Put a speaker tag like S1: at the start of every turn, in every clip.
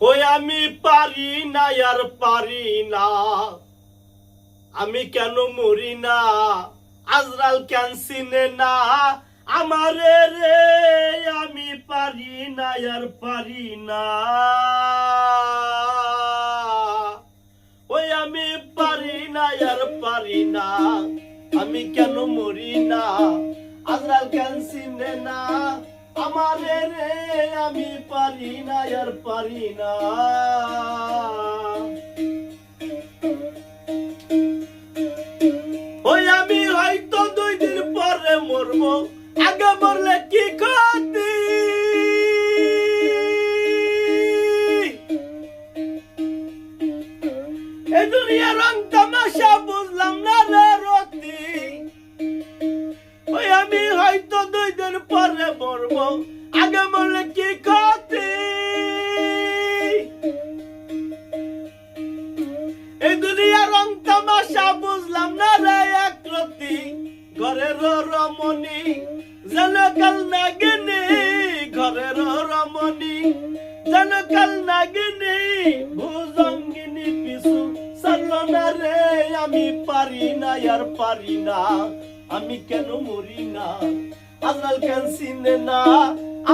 S1: ওই আমি পারি না আর পারি না, আমি কেন মরি না, আজরাল কেন চিনে না আমারে রে, আমি পারি না আর পারি না। ওই আমি পারি না আর পারি না, আমি কেন মরি না, আজরাল কেন চিনে না আমারে রে, আমি পারি না আর পারি না। ওই আমি হয়তো 2 দিন পরে মরবো, আগে মরলে কি ক্ষতি, এই দুনিয়ার রং তামাশা বুঝলাম না রে রতি। ওই আমি হয়তো 2 দিন পরে মরবো, আগে মরলে কি ক্ষতি, এই দুনিয়ার রং তামাশা বুঝলাম না রে একরতি। ঘরের রমণী যেন কাল নাগিনী, ঘরের রমণী যেন কাল নাগিনী, ভুজঙ্গিনী পিছু ছাড়লো না রে, আমি পারি না আর পারি না, আমি কেন মরি না, আজরাল কেন চিনে না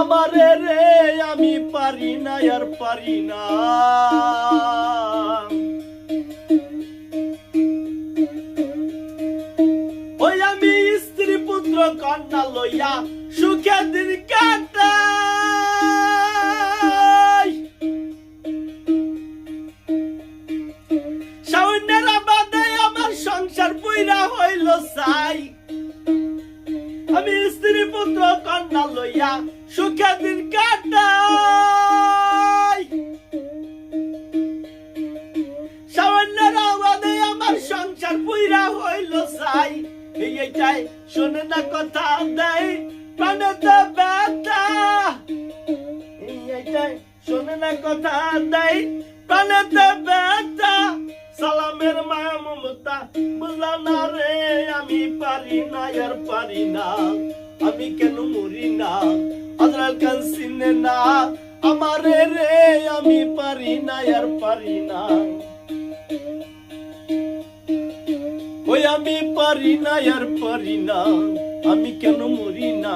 S1: আমারে রে, আমি পারি না আর পারি না। ওই আমি স্ত্রী পুত্র কন্যা লইয়া সুখে দিন কাটাই, শাওনের বাদে আমার সংসার পুইরা হইল চাই, আমি স্ত্রী পুত্র কন্যা লইয়া সুখে দিন কাটাই, শাওনের বাদে আমার সংসার পুইরা হইল চাই, এইটাই শোনে না কথা দেয় প্রাণেতে ব্যথা, এইটাই শোনে না কথা দেয় প্রাণেতে ব্যথা, সালামের মায়া মমতা বুঝলাম না রে, আমি পারি না আর পারি না, আমি কেন মরি না, আজরাল কেন চিনে না আমারে রে, আমি পারি না আর পারি না। ওই আমি পারি না আর পারি না, আমি কেন মরি না,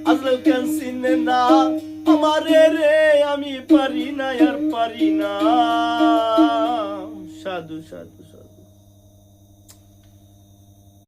S1: আজরাল কেন চিনে না আমারে রে, আমি পারি না আর পারি না। সাধু সাধু।